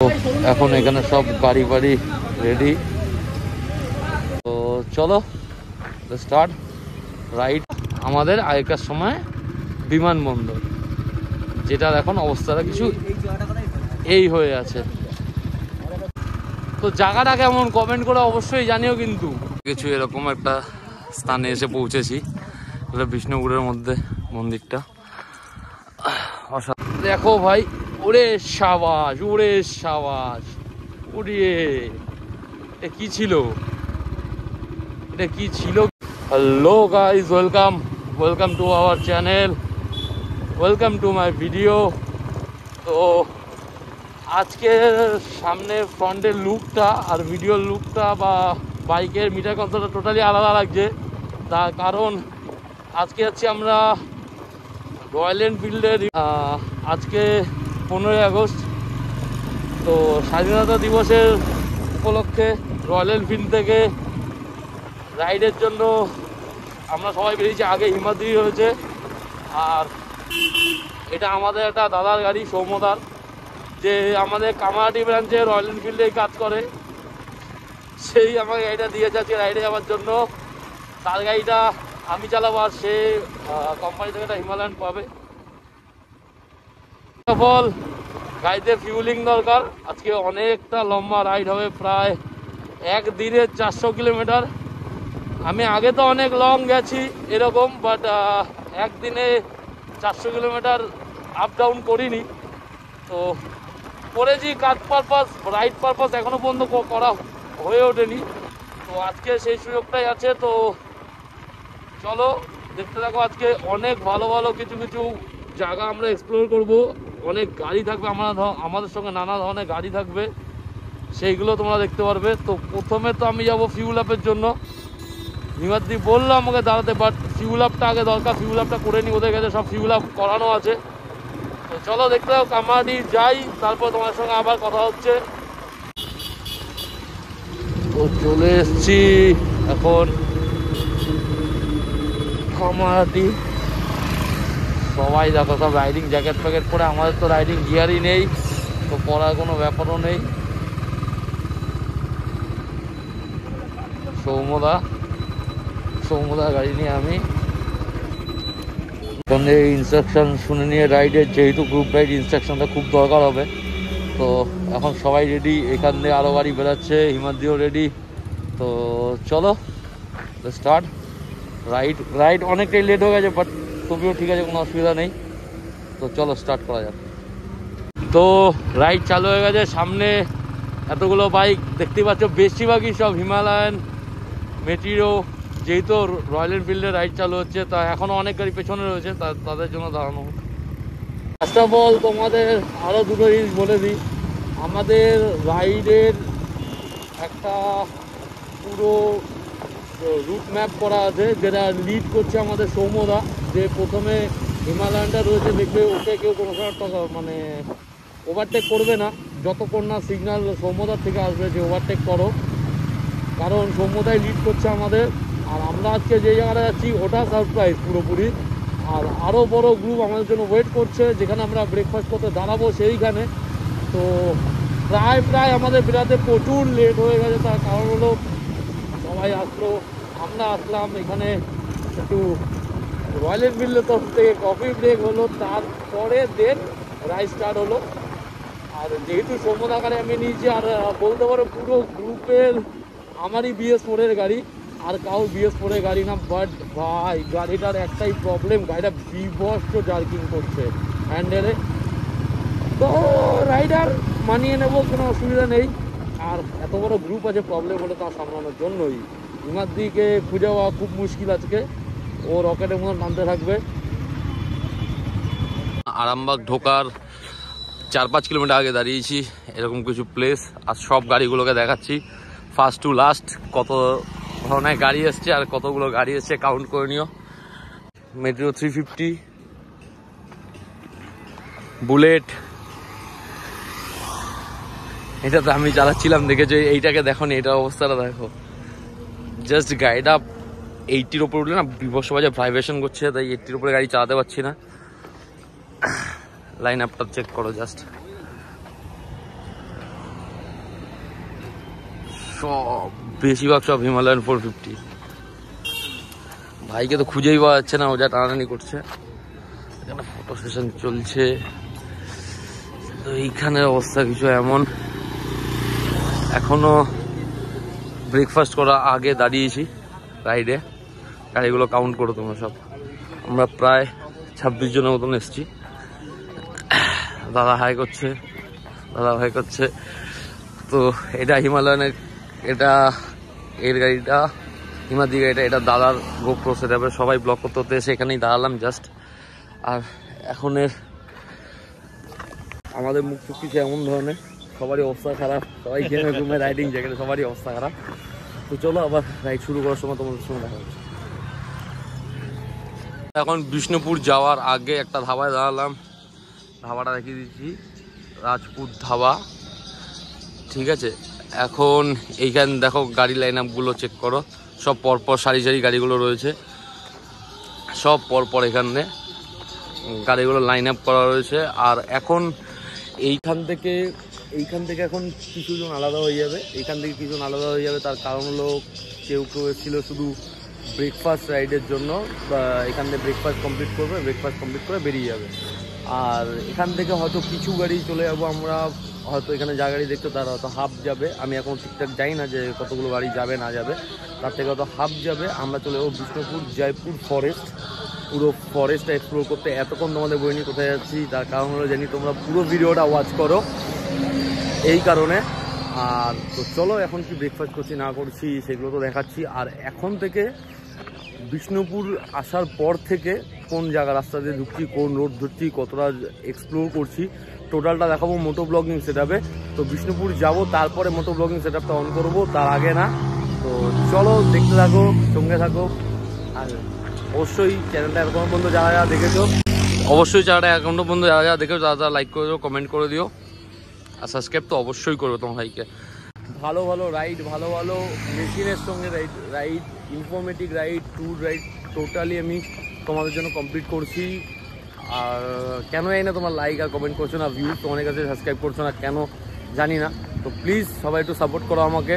এখন এখানে সব গাড়ি বাড়ি রেডি, তো চলো স্টার্ট রাইড। আমাদের আগেকার সময় বিমানবন্দর, যেটার এখন অবস্থাটা কিছু এই হয়ে আছে। তো জায়গাটা কেমন কমেন্ট করে অবশ্যই জানিও। কিন্তু কিছু এরকম একটা স্থানে এসে পৌঁছেছি, এটা বিষ্ণুপুরের মধ্যে মন্দিরটা। দেখো ভাই, ওরে সাবাস, ওরে সাবাস, উড়িয়ে এটা কি ছিল, এটা কি ছিল। Hello guys, welcome to our channel, welcome to my video. তো আজকে সামনে ফ্রন্টের লুকটা আর ভিডিওর লুকটা বা বাইকের মিটার কনসোলটা টোটালি আলাদা লাগছে। তার কারণ আজকে যাচ্ছি আমরা রয়্যাল এনফিল্ডের। আজকে 15ই আগস্ট, তো স্বাধীনতা দিবসের উপলক্ষে রয়্যাল এনফিল্ড থেকে রাইডের জন্য আমরা সবাই বেরিয়েছি। আগে হিমাদ্রি হয়েছে, আর এটা আমাদের একটা দাদার গাড়ি, সৌম্যদার, যে আমাদের কামারহাটি ব্রাঞ্চে রয়্যাল এনফিল্ডে কাজ করে। সেই আমাকে গাড়িটা দিয়ে যাচ্ছে রাইডে যাওয়ার জন্য। তার গাড়িটা আমি চালাবো, আর সে কোম্পানি থেকে একটা হিমালয়ান পাবে। ফল গাড়িতে ফিউলিং দরকার। আজকে অনেকটা লম্বা রাইড হবে, প্রায় একদিনে 400 কিলোমিটার। আমি আগে তো অনেক লং গেছি এরকম, বাট একদিনে 400 কিলোমিটার আপ ডাউন করিনি। তো করেছি কাজ পারপাস, রাইড পারপাস এখনো পর্যন্ত করা হয়ে ওঠেনি। তো আজকে সেই সুযোগটাই আছে। তো চলো দেখতে থাকো। আজকে অনেক ভালো ভালো কিছু কিছু জায়গা আমরা এক্সপ্লোর করব। অনেক গাড়ি থাকবে, আমাদের সঙ্গে নানা ধরনের গাড়ি থাকবে, সেইগুলো তোমরা দেখতে পারবে। তো প্রথমে তো আমি যাব ফিউল আপের জন্য। হিমাদ্রি বললো আমাকে দাঁড়াতে, বাট ফিউল আপটা আগে দরকার, ফিউল আপটা করে নিই। ওদের কাছে সব ফিউল আপ করানো আছে। তো চলো দেখতে থাকো, কামারহাটি যাই, তারপর তোমার সঙ্গে আবার কথা হচ্ছে। তো চলে এসছি এখন কামারহাটি। সবাই দেখো সব রাইডিং জ্যাকেট প্যাকেট পরে, আমাদের তো রাইডিং গিয়ারই নেই, তো পরার কোনো ব্যাপারও নেই। সৌম্যদা গাড়ি নিয়ে আমি এখানে ইনস্ট্রাকশন শুনে নিয়ে রাইডের, যেহেতু গ্রুপ রাইড ইনস্ট্রাকশনটা খুব দরকার হবে। তো এখন সবাই রেডি, এখান দিয়ে আরও গাড়ি বেরোচ্ছে, হিমাদ্রিও রেডি। তো চলো স্টার্ট রাইড অনেকটাই লেট হয়ে গেছে, বাট তবুও ঠিক আছে, কোনো অসুবিধা নেই। তো চলো স্টার্ট করা যাক। তো রাইড চালু হয়ে গেছে। সামনে এতগুলো বাইক দেখতে পাচ্ছ, বেশিরভাগই সব হিমালয়ান মেটিরো, যেহেতু রয়্যাল এনফিল্ডের রাইড চালু হচ্ছে। তা এখনও অনেক গাড়ি পেছনে রয়েছে, তাদের জন্য দাঁড়ানো। ফার্স্ট অফ অল তোমাদের আরও দুটো জিনিস বলে দিই। আমাদের রাইডের একটা পুরো রুট ম্যাপ করা আছে, যেটা লিড করছে আমাদের সৌম্যদা। যে প্রথমে হিমালয়ানটা রয়েছে, দেখবে ওকে কেউ কোনো সময় মানে ওভারটেক করবে না যতক্ষণ না সিগন্যাল সৌম্যদার থেকে আসবে যে ওভারটেক করো, কারণ সৌম্যদাই লিড করছে আমাদের। আর আমরা আজকে যে জায়গাটা যাচ্ছি ওটা সারপ্রাইজ পুরোপুরি। আর আরও বড় গ্রুপ আমাদের জন্য ওয়েট করছে, যেখানে আমরা ব্রেকফাস্ট করতে দাঁড়াবো সেইখানে। তো প্রায় আমাদের বেরাতে প্রচুর লেট হয়ে গেছে। তার কারণ হলো সবাই আসলো, আমরা আসলাম, এখানে একটু রয়্যাল এনফিল্ডের তরফ থেকে কফি ব্রেক হলো, তারপরে দেন রাইড স্টার্ট হলো। আর যেহেতু সৌম্যদাকারে আমি নিয়েছি, আর বলতে পারো পুরো গ্রুপের আমারই BS4-এর গাড়ি, আর কাউ BS4-এর গাড়ি না। বাট ভাই গাড়িটার একটাই প্রবলেম, গাড়িটা বিভৎস জার্কিং করছে হ্যান্ডেলে। তো রাইডার মানিয়ে নেব, কোনো অসুবিধা নেই। আর এত বড় গ্রুপ আছে, প্রবলেম হলে তা সামলানোর জন্যই হিমাদ্রিকে খুঁজে পাওয়া খুব মুশকিল আজকে। ও রকেটের মতো নামতে থাকবে। আরামবাগ ঢোকার 4-5 কিলোমিটার আগে দাঁড়িয়েছি এরকম কিছু প্লেস, আর সব গাড়িগুলোকে দেখাচ্ছি ফার্স্ট টু লাস্ট কত ধরনের গাড়ি এসছে আর কতগুলো গাড়ি এসছে কাউন্ট করে নিও। মেট্রো 350, বুলেট, এটা তো আমি চালাচ্ছিলাম, দেখেছো এইটাকে দেখো নি, এটার অবস্থাটা দেখো। জাস্ট গাড়িটা 80-র ওপর উঠলে না বিভৎস বাজে ভাইব্রেশন করছে, তাই 80-র উপরে গাড়ি চালাতে পারছি না। লাইন আপটা চেক করো জাস্ট। সব বেশিরভাগ সব হিমালয়ান 450। ভাইকে তো খুঁজেই পাওয়া যাচ্ছে না, ও যা টানাটানি করছে। এখানে ফটো সেশন চলছে। তো এইখানের অবস্থা কিছু এমন, এখনো ব্রেকফাস্ট করা আগে দাঁড়িয়েছি রাইডে। গাড়িগুলো কাউন্ট করো তোমরা সব। আমরা প্রায় 26 জনের মতন এসছি। দাদা হাই করছে, দাদা হাই করছে। তো এটা হিমালয়ানের, এটা এর গাড়িটা, হিমাদ্রি গাড়িটা, এটা দাদার গোপ্রো সেটআপে। সবাই ব্লক করতে হতে এসে এখানেই দাঁড়ালাম জাস্ট। আর এখনের আমাদের মুখ চুক্তি এমন ধরনের, সবারই অবস্থা খারাপ, সবাই গেমে ঘুমে রাইডিং জ্যাকেটে সবারই অবস্থা খারাপ। তো চলো আবার রাইড শুরু করার সময় তোমাদের সঙ্গে দেখা হচ্ছে। এখন বিষ্ণুপুর যাওয়ার আগে একটা ধাবায় দাঁড়ালাম। ধাবাটা দেখিয়ে দিচ্ছি, রাজপুত ধাবা, ঠিক আছে। এখন এইখানে দেখো গাড়ি লাইন আপগুলো চেক করো, সব পরপর সারি সারি গাড়িগুলো রয়েছে, সব পরপর এখানে গাড়িগুলো লাইন আপ করা রয়েছে। আর এখন এইখান থেকে এখন কিছুজন আলাদা হয়ে যাবে, এইখান থেকে কিছুজন আলাদা হয়ে যাবে। তার কারণ হলো কেউ কেউ এসেছিল শুধু ব্রেকফাস্ট রাইডের জন্য, বা এখান থেকে ব্রেকফাস্ট কমপ্লিট করবে, ব্রেকফাস্ট কমপ্লিট করে বেরিয়ে যাবে। আর এখান থেকে হয়তো কিছু গাড়ি চলে যাবো আমরা, হয়তো এখানে যা গাড়ি দেখতো তারা হয়তো হাফ যাবে। আমি এখন ঠিকঠাক জানি না যে কতগুলো গাড়ি যাবে না যাবে, তার থেকে হয়তো হাফ যাবে। আমরা চলে যাবো বিষ্ণুপুর জয়পুর ফরেস্ট, পুরো ফরেস্টটা এক্সপ্লোর করতে। এতক্ষণ তোমাদের বই নিয়ে কোথায় যাচ্ছি তার কারণ হলো জানি তোমরা পুরো ভিডিওটা ওয়াচ করো, এই কারণে। আর তো চলো এখন কি ব্রেকফাস্ট করছি না করছি সেগুলো তো দেখাচ্ছি। আর এখন থেকে বিষ্ণুপুর আসার পর থেকে কোন জায়গা রাস্তা দিয়ে ঢুকছি, কোন রোড ধরছি, কতটা এক্সপ্লোর করছি, টোটালটা দেখাবো মোটো ব্লগিং সেটআপে। তো বিষ্ণুপুর যাব, তারপরে মোটো ব্লগিং সেটআপটা অন করবো, তার আগে না। তো চলো দেখতে থাকো, সঙ্গে থাকো। আর অবশ্যই চ্যানেলটা এখনো পর্যন্ত যারা যারা দেখেছো, অবশ্যই চ্যানেলটা এখনো পর্যন্ত যারা যারা দেখেছো তারা তারা লাইক করে দিও, কমেন্ট করে দিও, আর সাবস্ক্রাইব তো অবশ্যই করবে তোমার ভাইকে। ভালো ভালো রাইড, ভালো ভালো মেশিনের সঙ্গে ride, informative ride, tour ride totally আমি তোমাদের জন্য কমপ্লিট করছি। আর কেন এই না তোমার লাইক আর কমেন্ট করছো না, ভিউজ তোমাদের কাছে সাবস্ক্রাইব করছো না কেন জানি না। তো প্লিজ সবাই একটু সাপোর্ট করো আমাকে,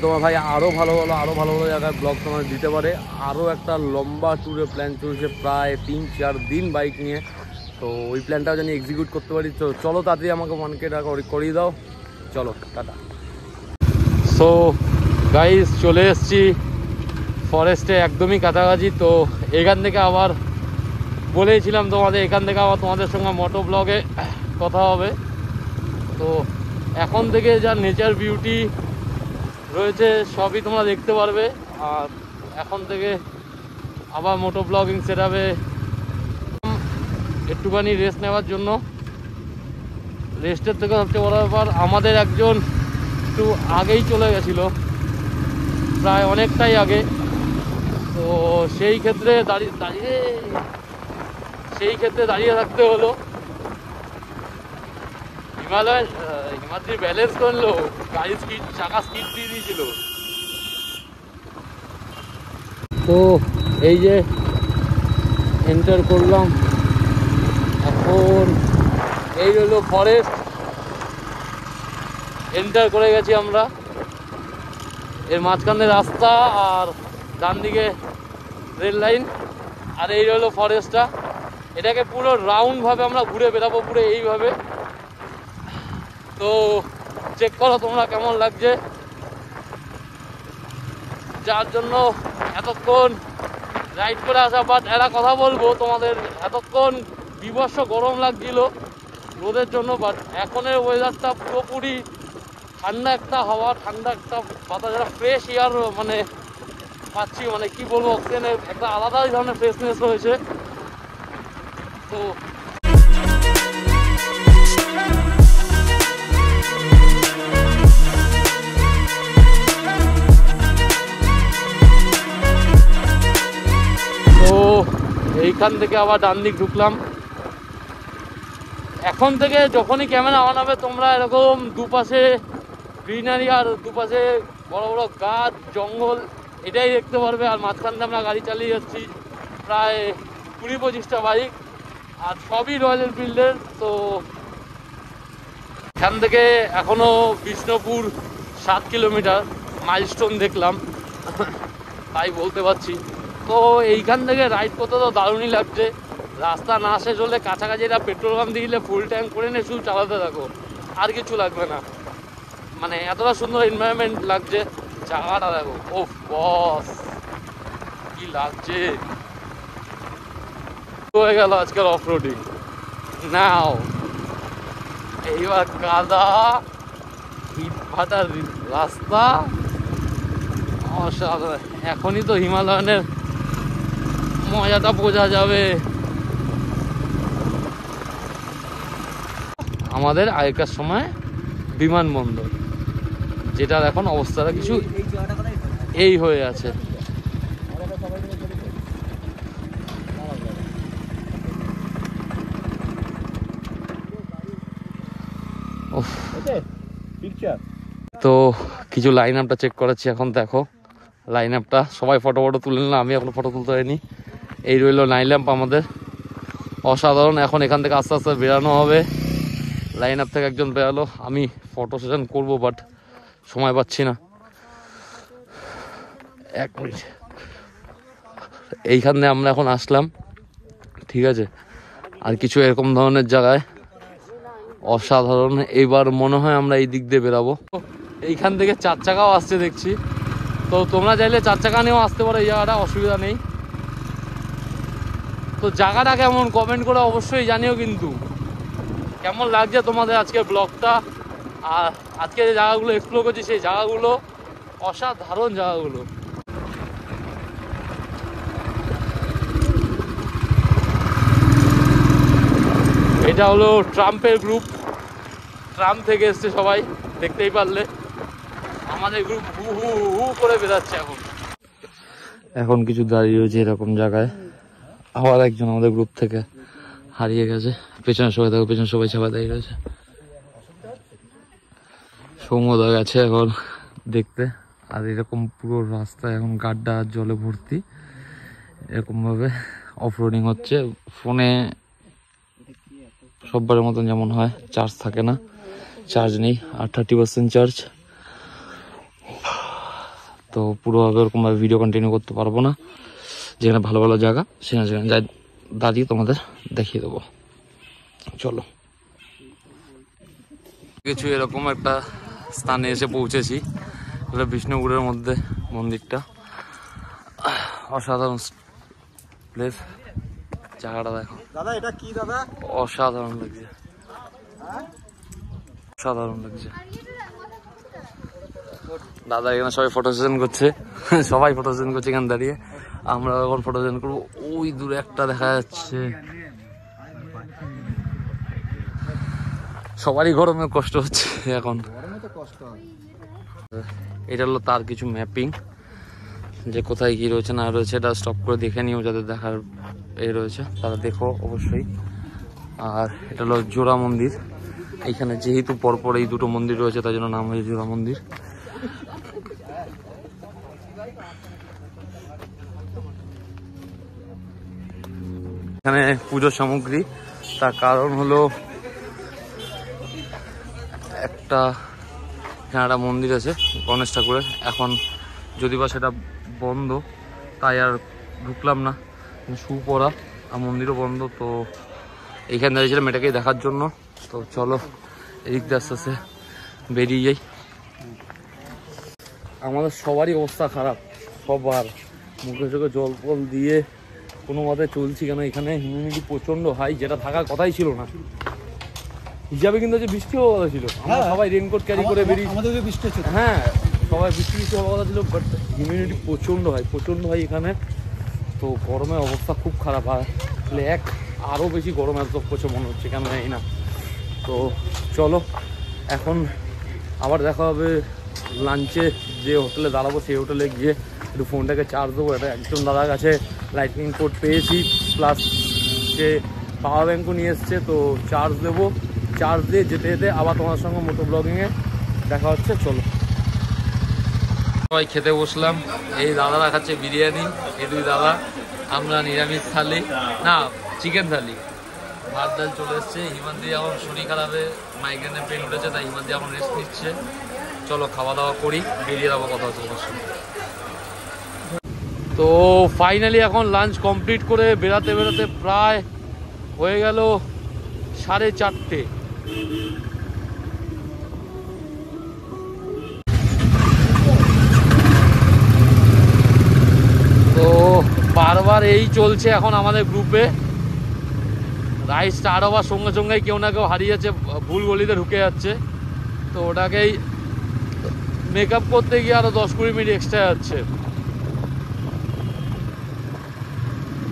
তোমার ভাই আরও ভালো ভালো জায়গায় ব্লগ তোমার দিতে পারে। আরও একটা লম্বা ট্যুরের প্ল্যান চলছে, প্রায় 3-4 দিন বাইক নিয়ে। তো ওই প্ল্যানটাও যেন এক্সিকিউট করতে পারি। তো চলো তাড়াতাড়ি আমাকে 1K টাকা করিয়ে দাও। চলো টাটা। সো গাইস চলে এসেছি ফরেস্টে, একদমই কাছাকাছি। তো এখান থেকে আবার বলেছিলাম তোমাদের, এখান থেকে আবার তোমাদের সঙ্গে মোটো ব্লগে কথা হবে। তো এখন থেকে যা নেচার বিউটি রয়েছে সবই তোমরা দেখতে পারবে। আর এখন থেকে আবার মোটো ব্লগিং সেটআপে একটুখানি রেস্ট নেওয়ার জন্য। রেস্টের থেকে সবচেয়ে বড় ব্যাপার, আমাদের একজন একটু আগেই চলে গেছিলো, প্রায় অনেকটাই আগে। তো সেই ক্ষেত্রে দাঁড়িয়ে থাকতে হলো। হিমাদ্রি ব্যালেন্স করলো, গাড়ি চাকা স্কিড দিয়ে দিয়েছিল। তো এই যে এন্টার করলাম, এখন এই হলো ফরেস্ট, এন্টার করে গেছি আমরা। এর মাঝখানে রাস্তা আর ডান দিকে রেল লাইন, আর এই হলো ফরেস্টটা। এটাকে পুরো রাউন্ড ভাবে আমরা ঘুরে বেড়াবো পুরো এইভাবে। তো চেক করো তোমরা কেমন লাগছে, যার জন্য এতক্ষণ রাইড করে আসা। বাট এরা কথা বলবো তোমাদের, এতক্ষণ বিভৎস গরম লাগছিল রোদের জন্য, বাট এখনের ওয়েদারটা পুরোপুরি ঠান্ডা একটা হাওয়া, ঠান্ডা একটা বাতাস, একটা ফ্রেশ এয়ার মানে পাচ্ছি। মানে কি বলবো, অক্সিজেনের একটা আলাদাই ধরনের ফ্রেশনেস রয়েছে। তো এইখান থেকে আবার ডান দিক ঢুকলাম। এখন থেকে যখনই ক্যামেরা অন হবে তোমরা এরকম দুপাশে গ্রিনারি আর দুপাশে বড় বড় গাছ জঙ্গল এটাই দেখতে পারবে। আর মাঝখান দিয়ে আমরা গাড়ি চালিয়ে যাচ্ছি, প্রায় 20-25টা বাইক, আর সবই রয়্যাল এনফিল্ডের। তো এখান থেকে এখনো বিষ্ণুপুর 7 কিলোমিটার মাইলস্টোন দেখলাম, তাই বলতে পারছি। তো এইখান থেকে রাইড করতে তো দারুণই লাগছে। রাস্তা না শেষ হলে কাছাকাছি এটা পেট্রোল পাম্প দিয়ে দিলে ফুল ট্যাঙ্ক করে নিয়ে শুধু চালাতে থাকো, আর কিছু লাগবে না। মানে এতটা সুন্দর এনভায়রনমেন্ট লাগছে, জায়গাটা দেখো। ও বস কি লাগছে। হয়ে গেল আজকের অফ রোডিং। নাও এইবার কাদা, ইট ভাটার রাস্তা, অসাধারণ। এখনই তো হিমালয়ানের মজাটা বোঝা যাবে। আমাদের আগেকার সময় বিমানবন্দর, যেটার এখন অবস্থাটা কিছু এই হয়ে আছে। তো কিছু লাইন আপটা চেক করাচ্ছি এখন। দেখো লাইন আপটা, সবাই ফটো তুলে নিলাম, আমি এখনো ফটো তুলতে পারিনি। এই রইল লাইন ল্যাম্প আমাদের, অসাধারণ। এখন এখান থেকে আস্তে আস্তে বেরানো হবে। লাইন আপ থেকে একজন বেরালো, আমি ফটো সেশন করবো বাট সময় পাচ্ছি না। 1 মিনিট। এইখানে আমরা এখন আসলাম, ঠিক আছে। আর কিছু এরকম ধরনের জায়গায় অসাধারণ। এইবার মনে হয় আমরা এই দিক দিয়ে বেরাবো। এইখান থেকে 4 চাকাও আসছে দেখছি, তো তোমরা চাইলে 4 চাকা নিয়েও আসতে পারো, এই জায়গাটা অসুবিধা নেই। তো জায়গাটা কেমন কমেন্ট করে অবশ্যই জানিও কিন্তু, কেমন লাগছে তোমাদের আজকের ব্লগটা। আর আজকে যে জায়গাগুলো এক্সপ্লোর করছি সেই জায়গাগুলো অসাধারণ জায়গাগুলো। এটা হলো ট্রাম্পের গ্রুপ, ট্রাম্প থেকে এসছে সবাই, দেখতেই পারলে। আমাদের গ্রুপ হু হু হু করে বেরাচ্ছে এখন। এখন কিছু দাঁড়িয়ে রয়েছে এরকম জায়গায়। আবার একজন আমাদের গ্রুপ থেকে হারিয়ে গেছে। পেছনে সবাই দেখো, পেছনে সবাই ছাপা দাঁড়িয়ে রয়েছে। সৌম্যদা গেছে এখন দেখতে। আর এরকম পুরো রাস্তা এখন গাড্ডা জলে ভর্তি। এরকম ভাবে অফ রোডিং হচ্ছে। ফোনে সববারের মতন যেমন হয় চার্জ থাকে না, চার্জ নেই, আর 30% চার্জ। তো পুরোভাবে ওরকমভাবে ভিডিও কন্টিনিউ করতে পারবো না। যেখানে ভালো ভালো জায়গা সেখানে সেখানে যাই দাঁড়িয়ে তোমাদের দেখিয়ে দেবো। চলো, কিছু এরকম একটা স্থানে এসে পৌঁছেছি। এটা বিষ্ণুপুরের মধ্যে মন্দিরটা, অসাধারণ প্লেস। জায়গাটা দেখো দাদা, এটা কি দাদা, অসাধারণ লাগছে, অসাধারণ লাগছে। দাদা এখানে সবাই ফটো সেশন করছে, সবাই ফটো সেশন করছে এখানে দাঁড়িয়ে। আমরা এখন ফটো সেশন করবো। ওই দূরে একটা দেখা যাচ্ছে। সবারই গরমে কষ্ট হচ্ছে এখন। এটা হলো তার কিছু ম্যাপিং, যে কোথায় কি রয়েছে না রয়েছে, এটা স্টপ করে দেখে নিও। যাদের দেখার এ রয়েছে তারা দেখো অবশ্যই। আর এটা হলো জোড়া মন্দির। এইখানে যেহেতু পরপর এই দুটো মন্দির রয়েছে তাই জন্য নাম হয়েছে জোড়া মন্দির। এখানে পুজোর সামগ্রী, তার কারণ হলো একটা এখানে মন্দির আছে গণেশ ঠাকুরের। এখন যদি বা সেটা বন্ধ, তাই আর ঢুকলাম না। শু পরা আর মন্দিরও বন্ধ। তো এইখানে দাঁড়িয়েছিলাম এটাকেই দেখার জন্য। তো চলো এদিক দিয়ে আস্তে আস্তে বেরিয়ে যাই। আমাদের সবারই অবস্থা খারাপ, সবার মুখে চোখে জল ফল দিয়ে কোনো মতে চলছি। কেন এখানে হিউমিডিটি প্রচণ্ড হাই, যেটা থাকার কথাই ছিল না হিসাবে। কিন্তু যে বৃষ্টি হওয়ার কথা ছিল, আমরা সবাই রেনকোট ক্যারি করে বেরিয়েছি। হ্যাঁ, সবাই বৃষ্টি হওয়ার কথা ছিল, বাট হিউমিডিটি প্রচণ্ড হাই, প্রচণ্ড হাই এখানে। তো গরমের অবস্থা খুব খারাপ। আর আরও বেশি গরম অ্যাবজর্ব করছে মনে হচ্ছে, কেন জানি না। তো চলো এখন আবার দেখা হবে লাঞ্চে। যে হোটেলে দাঁড়াবো সেই হোটেলে গিয়ে একটু ফোনটাকে চার্জ দেবো। এটা একজন দাদার কাছে লাইটনিং পোর্ট পেয়েছি, প্লাস যে পাওয়ার ব্যাঙ্কও নিয়ে এসছে। তো চার্জ দেবো, চার্জ দিয়ে যেতে যেতে আবার তোমার সঙ্গে মোটো ব্লগিংয়ে দেখা হচ্ছে। চলো সবাই খেতে বসলাম। এই দাদারা খাচ্ছে বিরিয়ানি, এই দুই দাদা। আমরা নিরামিষ থালি, না চিকেন থালি। ভাত ডাল চলে এসছে। হিমাদ্রি এখন শরীর খারাপে মাইগ্রেনের পেন উঠেছে, তাই হিমাদ্রি এখন রেস্ট নিচ্ছে। চলো খাওয়া দাওয়া করি, বেরিয়ে যাবো, কথা হচ্ছে তোমার সাথে। তো ফাইনালি এখন লাঞ্চ কমপ্লিট করে বেরাতে বেরাতে প্রায় হয়ে গেল 4:30। তো বারবার এই চলছে এখন আমাদের গ্রুপে, রাইড স্টার্ট হওয়ার সঙ্গে সঙ্গেই কেউ না কেউ হারিয়ে যাচ্ছে, ভুল গলিতে ঢুকে যাচ্ছে। তো ওটাকেই মেকআপ করতে গিয়ে আরও 10-20 মিনিট এক্সট্রা যাচ্ছে।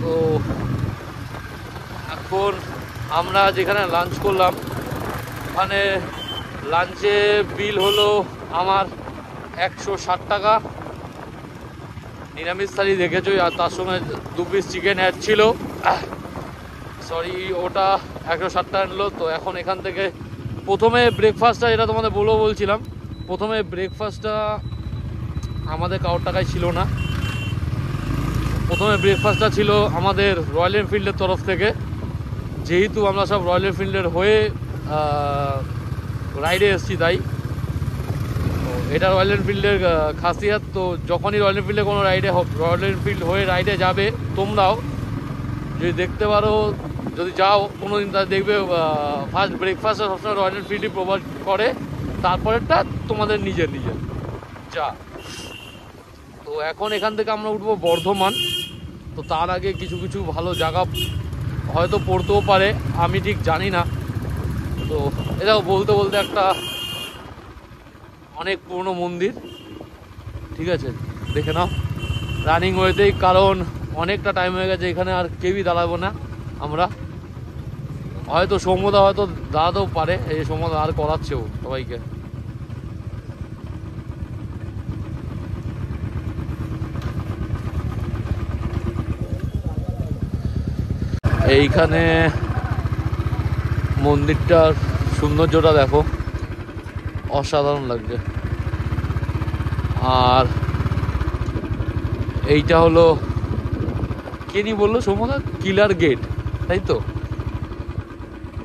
তো এখন আমরা যেখানে লাঞ্চ করলাম, ওখানে লাঞ্চে বিল হলো আমার 160 টাকা। নিরামিষ থালি দেখেছই, আর তার সঙ্গে 2 পিস চিকেন অ্যাড ছিল, সরি ওটা 160 টাকা নিল। তো এখন এখান থেকে প্রথমে ব্রেকফাস্টটা, যেটা তোমাদের বলছিলাম, প্রথমে ব্রেকফাস্টটা আমাদের কারোর টাকায় ছিল না। প্রথমে ব্রেকফাস্টটা ছিল আমাদের রয়্যাল এনফিল্ডের তরফ থেকে, যেহেতু আমরা সব রয়্যাল এনফিল্ডের হয়ে রাইডে এসেছি, তাই এটা রয়্যাল এনফিল্ডের খাসিয়াত। তো যখনই রয়্যাল এনফিল্ডে কোনো রয়্যাল এনফিল্ড হয়ে রাইডে যাবে, তোমরাও যদি দেখতে পারো, যদি যাও কোনো দিন, তাহলে দেখবে ফার্স্ট ব্রেকফাস্টটা সবসময় রয়্যাল এনফিল্ডই প্রোভাইড করে, তারপরেরটা তোমাদের নিজের যা। তো এখন এখান থেকে আমরা উঠবো বর্ধমান। তো তার আগে কিছু কিছু ভালো জায়গা হয়তো পড়তেও পারে, আমি ঠিক জানি না। তো এটাও বলতে বলতে একটা অনেক পুরনো মন্দির, ঠিক আছে, দেখে নাও রানিং ওয়েতেই, কারণ অনেকটা টাইম হয়ে গেছে, এখানে আর কেউই দাঁড়াবো না আমরা। হয়তো সৌম্যদা হয়তো দাঁড়াতেও পারে, এই সৌম্যদা আর করাচ্ছেও সবাইকে। এইখানে মন্দিরটার সৌন্দর্যটা দেখো, অসাধারণ লাগছে। আর এইটা হলো কেনি বললো সৌম্যদা, কিলার গেট, তাই তো?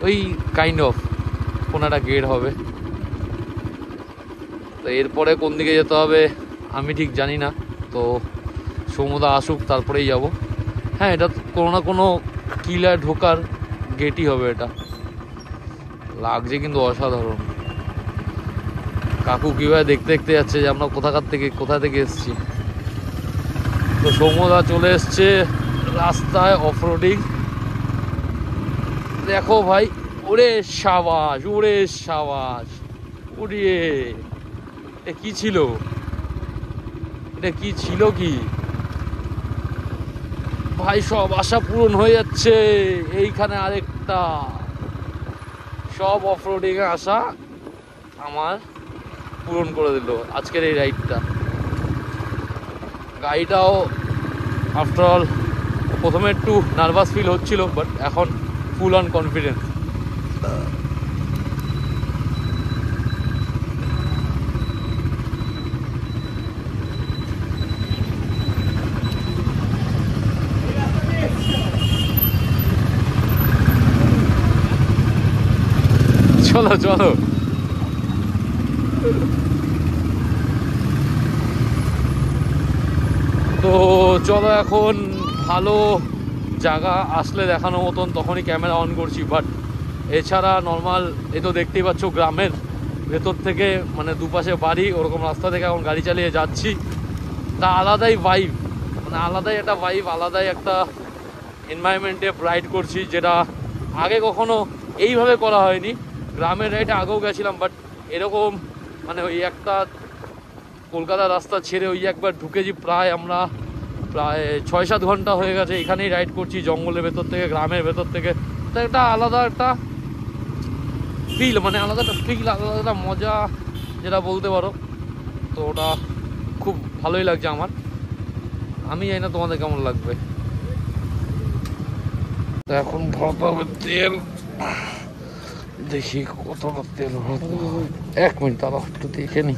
ওই কাইন্ড অফ কোনো একটা গেট হবে। তো এরপরে কোন দিকে যেতে হবে আমি ঠিক জানি না, তো সৌম্যদা আসুক তারপরেই যাব। হ্যাঁ, এটা কোনো না কোনো কিলার ঢোকার গেটই হবে, এটা লাগছে কিন্তু অসাধারণ। কাকু কীভাবে দেখতে দেখতে যাচ্ছে যে আমরা কোথা থেকে এসেছি। তো সৌম্যদা চলে এসছে রাস্তায় অফরোডিং, দেখো ভাই, ওরে সাবাস, ওরে সাবাস, উড়িয়ে। এটা কি ছিল, কি ভাই? সব আশা পূরণ হয়ে যাচ্ছে। এইখানে আরেকটা, সব অফরোডিং এ আশা আমার পূরণ করে দিল আজকের এই রাইডটা। গাড়িটাও আফটার অল প্রথমে একটু নার্ভাস ফিল হচ্ছিল, বাট এখন ফুল অন কনফিডেন্স। চলো চলো, তো চলো এখন ভালো জায়গা আসলে দেখানোর মতন তখনই ক্যামেরা অন করছি। বাট এছাড়া নর্মাল, এ তো দেখতেই পাচ্ছ গ্রামের ভেতর থেকে, মানে দুপাশে বাড়ি, ওরকম রাস্তা থেকে এখন গাড়ি চালিয়ে যাচ্ছি। তা আলাদাই ভাইব, মানে আলাদাই একটা ভাইব, আলাদাই একটা এনভায়রনমেন্টে রাইড করছি, যেটা আগে কখনো এইভাবে করা হয়নি। গ্রামের রাইডে আগেও গেছিলাম, বাট এরকম মানে ওই একটা কলকাতার রাস্তা ছেড়ে ওই একবার ঢুকেছি, প্রায় 6-7 ঘন্টা হয়ে গেছে এখানেই রাইড করছি, জঙ্গলের ভেতর থেকে, গ্রামের ভেতর থেকে। তো একটা আলাদা একটা ফিল, মানে আলাদা একটা ফিল, আলাদা একটা মজা, যেটা বলতে পারো। তো ওটা খুব ভালোই লাগছে আমার। আমি জানি না তোমাদের কেমন লাগবে। তো এখন ভরতে হবে তেল, দেখি কতটা তেল ভরতে। 1 মিনিট দাঁড়াও, একটু দেখে নি।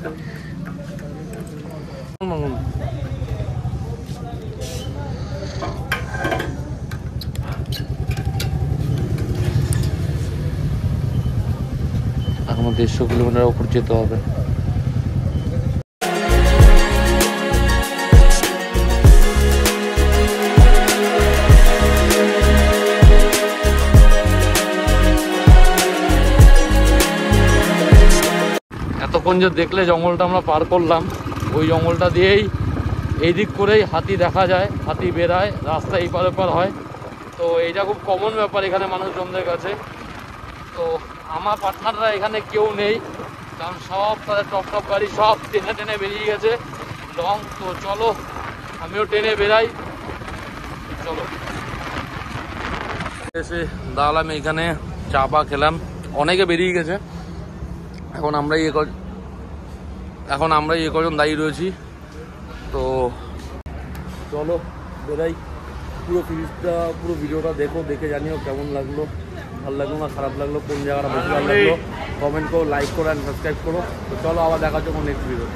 এখনো 150 কিলোমিটার উপর যেতে হবে। এখন যে দেখলে জঙ্গলটা আমরা পার করলাম, ওই জঙ্গলটা দিয়েই এই দিক করেই হাতি দেখা যায়, হাতি বেরায়, রাস্তা এই পার ওপার হয়। তো এইটা খুব কমন ব্যাপার এখানে মানুষজনদের কাছে। তো আমার পার্টনাররা এখানে কেউ নেই, কারণ সব তাদের টপ টপ গাড়ি সব টেনে টেনে বেরিয়ে গেছে লং। তো চলো আমিও টেনে বেরাই, চলো। এসে দাঁড়ালাম এখানে, চা পা খেলাম, অনেকে বেরিয়ে গেছে, এখন আমরাই এ কজন দাঁড়িয়ে রয়েছি। তো চলো বেরাই। পুরো ভিডিওটা দেখো, দেখে জানিও কেমন লাগলো, ভালো লাগলো না খারাপ লাগলো, কোন জায়গাটা বেশি ভালো লাগলো, কমেন্ট করো, লাইক করো অ্যান্ড সাবস্ক্রাইব করো। তো চলো আবার দেখা হচ্ছে নেক্সট ভিডিও।